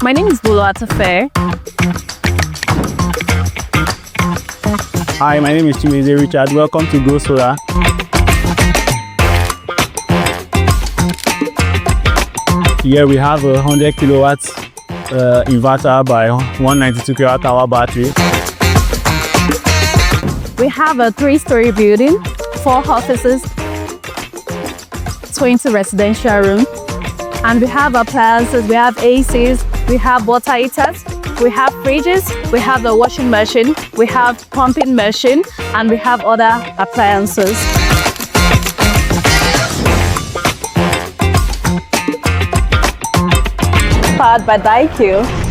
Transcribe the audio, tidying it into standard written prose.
My name is Buluatafe. Hi, my name is Chimeze Richard. Welcome to GroSolar. Here we have a 100 kilowatts inverter by 192 kilowatt hour battery. We have a 3-story building, 4 offices, 20 residential rooms, and we have appliances, we have ACs, we have water heaters, we have fridges, we have the washing machine, we have pumping machine, and we have other appliances. Powered by DYQUE.